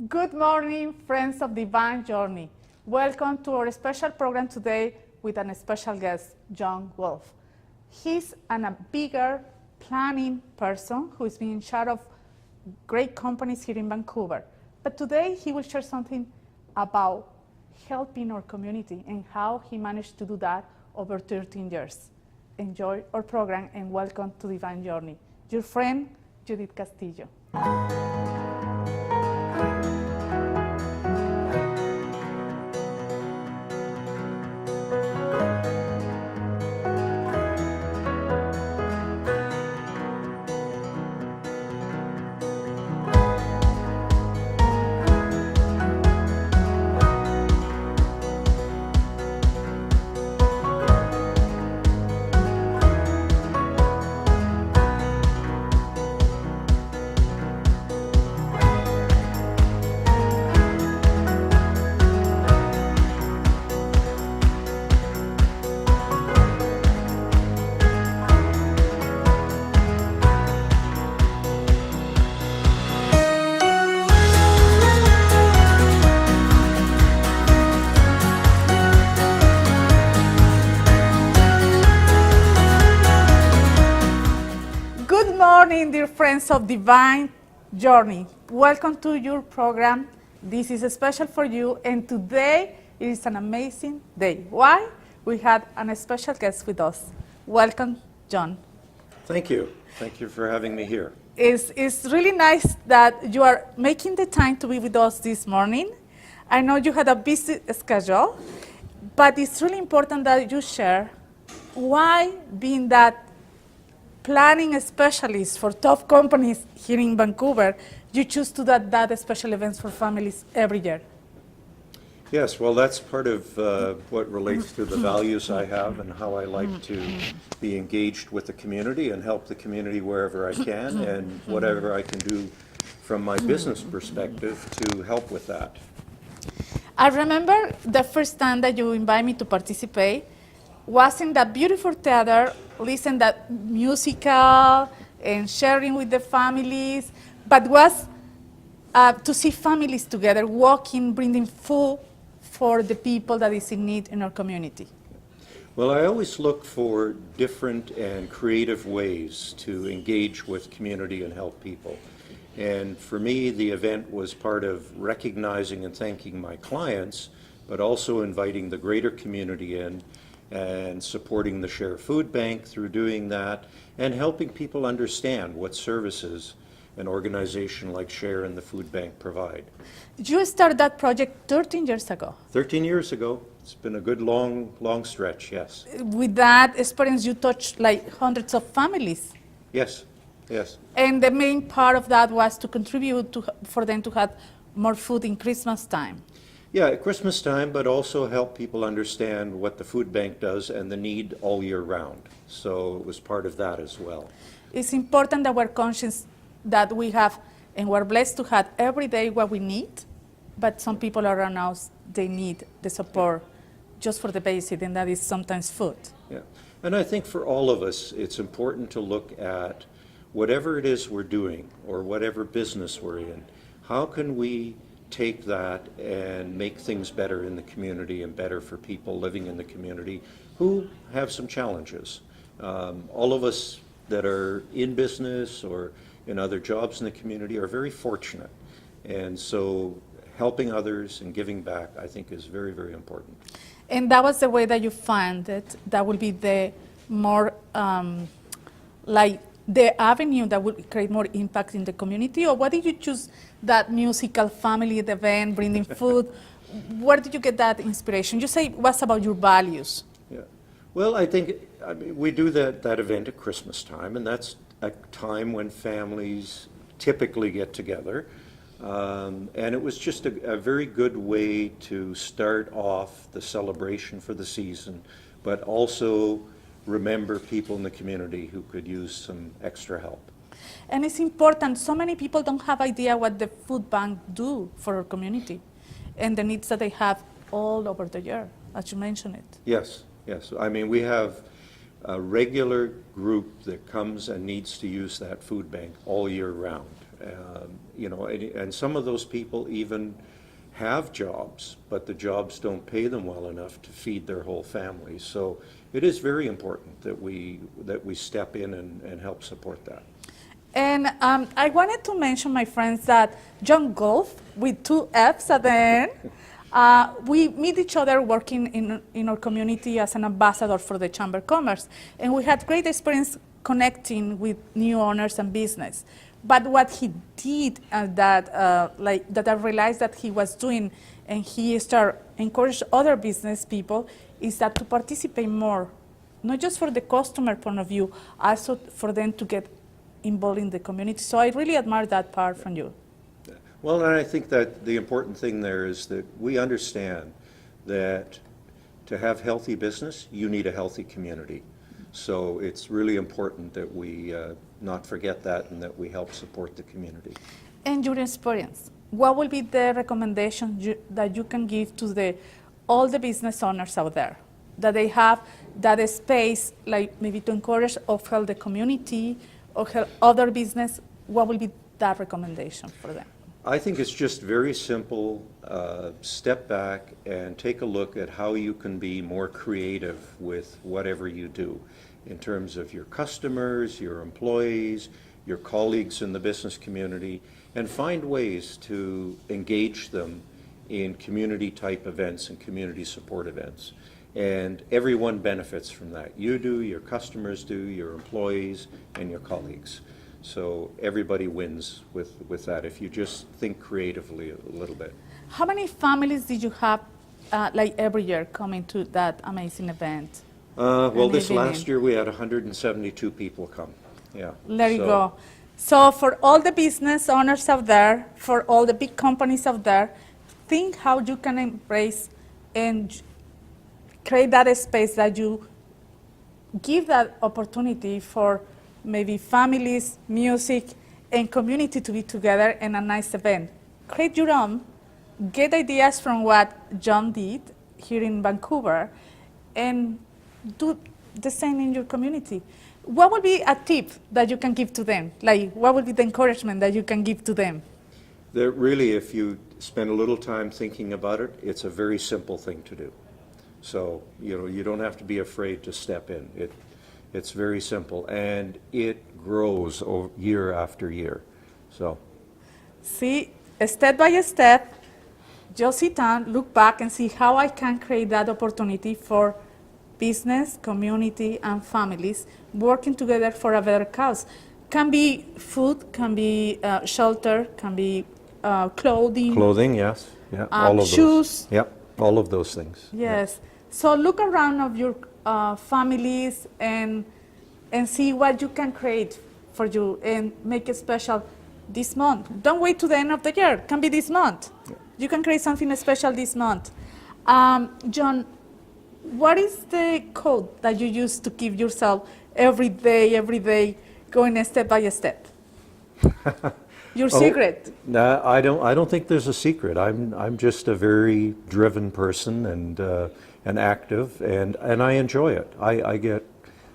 Good morning, friends of Divine Journey. Welcome to our special program today with a special guest, John Wolff. He's a bigger planning person who is being in charge of great companies here in Vancouver. But today he will share something about helping our community and how he managed to do that over 13 years. Enjoy our program and welcome to Divine Journey. Your friend, Judith Castillo. Good morning, dear friends of Divine Journey. Welcome to your program. This is special for you, and today it is an amazing day. Why? We had a special guest with us. Welcome, John. Thank you. Thank you for having me here. It's really nice that you are making the time to be with us this morning. I know you had a busy schedule, but it's really important that you share why, being that planning specialist for top companies here in Vancouver, you choose to do that special events for families every year. Yes, well, that's part of what relates to the values I have and how I like to be engaged with the community and help the community wherever I can and whatever I can do from my business perspective to help with that. I remember the first time that you invited me to participate was in that beautiful theater, listen that musical and sharing with the families, but was to see families together, walking, bringing food for the people that is in need in our community. Well, I always look for different and creative ways to engage with community and help people. And for me, the event was part of recognizing and thanking my clients, but also inviting the greater community in and supporting the Share Food Bank through doing that, and helping people understand what services an organization like Share and the Food Bank provide. You started that project 13 years ago. 13 years ago. It's been a good long stretch, yes. With that experience, you touched like hundreds of families. Yes, yes. And the main part of that was to contribute for them to have more food in Christmas time. Yeah, at Christmas time, but also help people understand what the food bank does and the need all year round. So it was part of that as well. It's important that we're conscious that we have, and we're blessed to have every day what we need, but some people around us, they need the support just for the basic, and that is sometimes food. Yeah, and I think for all of us, it's important to look at whatever it is we're doing or whatever business we're in, how can we take that and make things better in the community and better for people living in the community who have some challenges. All of us that are in business or in other jobs in the community are very fortunate. And so helping others and giving back, I think, is very, very important. And that was the way that you find it. That will be the more, like the avenue that would create more impact in the community? Or why did you choose that musical family event, bringing food? Where did you get that inspiration? You say it was about your values. Yeah. Well, I think we do that event at Christmas time, and that's a time when families typically get together. And it was just a very good way to start off the celebration for the season, but also remember people in the community who could use some extra help. And it's important, so many people don't have idea what the food bank do for our community and the needs that they have all over the year, as you mentioned it. Yes, yes. I mean, we have a regular group that comes and needs to use that food bank all year round. And some of those people even have jobs, but the jobs don't pay them well enough to feed their whole family. So it is very important that we step in and help support that. And I wanted to mention, my friends, that John Wolff, with 2 F's at the end, we meet each other working in our community as an ambassador for the Chamber of Commerce. And we had great experience connecting with new owners and business. But what he did that I realized that he was doing, and he started encourage other business people, is that to participate more, not just for the customer point of view, also for them to get involved in the community. So I really admire that part from you. Well, and I think that the important thing there is that we understand that to have healthy business, you need a healthy community. So it's really important that we not forget that and that we help support the community. And your experience, what will be the recommendation that you can give to all the business owners out there, that they have that space, like maybe to encourage or help the community or help other business? What will be that recommendation for them? I think it's just very simple. Step back and take a look at how you can be more creative with whatever you do in terms of your customers, your employees, your colleagues in the business community, and find ways to engage them in community type events and community support events. And everyone benefits from that. You do, your customers do, your employees, and your colleagues. So everybody wins with that if you just think creatively a little bit. How many families did you have every year coming to that amazing event? Well, this last year we had 172 people come. Yeah. There you go. So for all the business owners out there, for all the big companies out there, think how you can embrace and create that space that you give that opportunity for maybe families, music, and community to be together in a nice event. Create your own, get ideas from what John did here in Vancouver, and do the same in your community. What would be a tip that you can give to them? Like, what would be the encouragement that you can give to them? That really, if you spend a little time thinking about it, it's a very simple thing to do. So, you don't have to be afraid to step in. It's very simple, and it grows year after year. So, see, step by step, just sit down, look back, and see how I can create that opportunity for business, community, and families working together for a better cause. Can be food, can be shelter, can be clothing. Clothing, yes. Yeah, all of shoes. Those. Yep, all of those things. Yes. Yeah. So look around of your families and see what you can create for you and make it special this month. Don't wait to the end of the year. It can be this month. Yeah. You can create something special this month. John, what is the code that you use to keep yourself every day, going step by step? Your secret? No, I don't think there's a secret. I'm just a very driven person and active, and I enjoy it. I get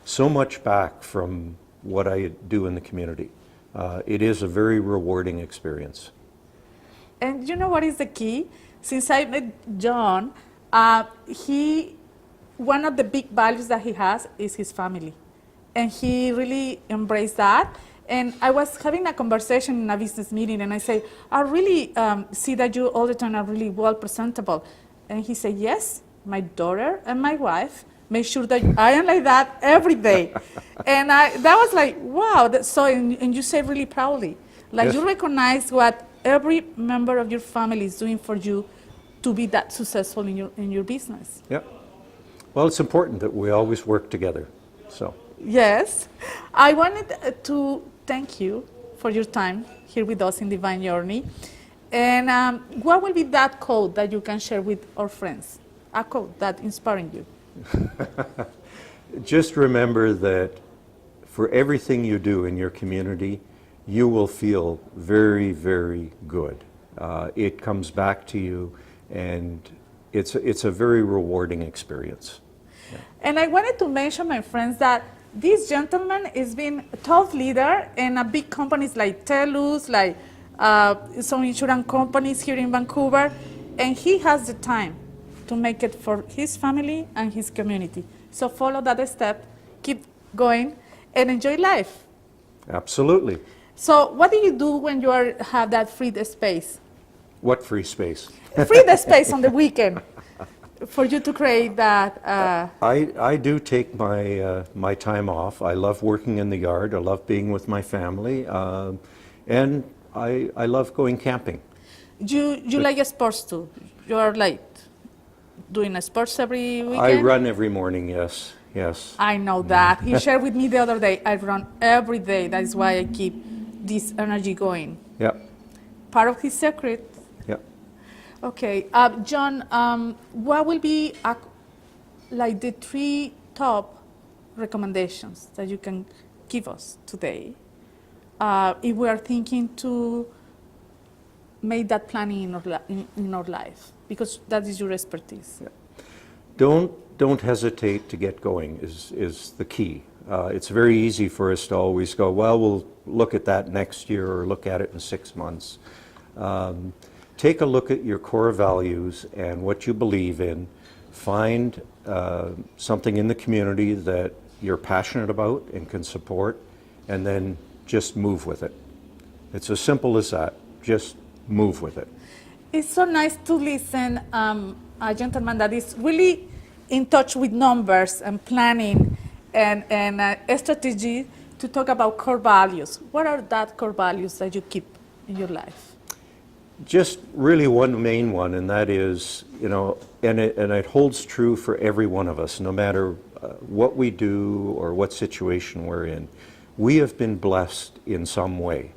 so much back from what I do in the community. It is a very rewarding experience. And you know what is the key? Since I met John, one of the big values that he has is his family. And he really embraced that. And I was having a conversation in a business meeting, and I say, I really see that you all the time are really well presentable. And he said, yes, my daughter and my wife make sure that I am like that every day. And that was like, wow. And you say really proudly, like yes. You recognize what every member of your family is doing for you to be that successful in your business. Yep. Well, it's important that we always work together. So. Yes. I wanted to thank you for your time here with us in Divine Journey. And what will be that quote that you can share with our friends? A quote that inspiring you. Just remember that for everything you do in your community, you will feel very, very good. It comes back to you, and it's a very rewarding experience. Yeah. And I wanted to mention, my friends, that this gentleman has been a top leader in a big companies like TELUS, like some insurance companies here in Vancouver, and he has the time to make it for his family and his community. So follow that step, keep going, and enjoy life. Absolutely. So what do you do when you have that free space? What free space? Free the space on the weekend for you to create that. I do take my time off. I love working in the yard. I love being with my family, and I love going camping. You like sports too? You are like doing sports every weekend? I run every morning. Yes, yes. I know that. He shared with me the other day. I run every day. That is why I keep this energy going. Yeah. Part of his secret. Yeah. Okay, John, what will be like the 3 top recommendations that you can give us today if we are thinking to make that planning in our life, because that is your expertise? Yeah. Don't hesitate to get going is the key. It's very easy for us to always go, well, we'll look at that next year or look at it in 6 months. Take a look at your core values and what you believe in. Find something in the community that you're passionate about and can support, and then just move with it. It's as simple as that. Just move with it. It's so nice to listen a gentleman that is really in touch with numbers and planning and strategy to talk about core values. What are that core values that you keep in your life? Just really one main one, and that is, and it holds true for every one of us, no matter what we do or what situation we're in. We have been blessed in some way.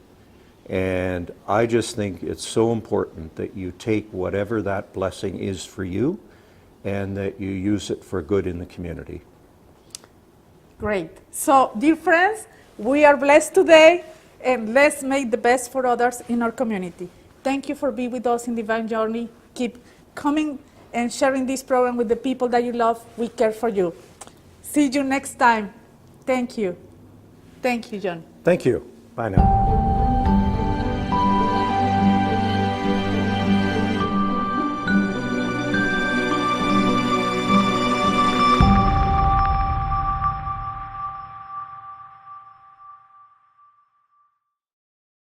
And I just think it's so important that you take whatever that blessing is for you and that you use it for good in the community. Great. So, dear friends, we are blessed today, and let's make the best for others in our community. Thank you for being with us in Divine Journey. Keep coming and sharing this program with the people that you love. We care for you. See you next time. Thank you. Thank you, John. Thank you. Bye now.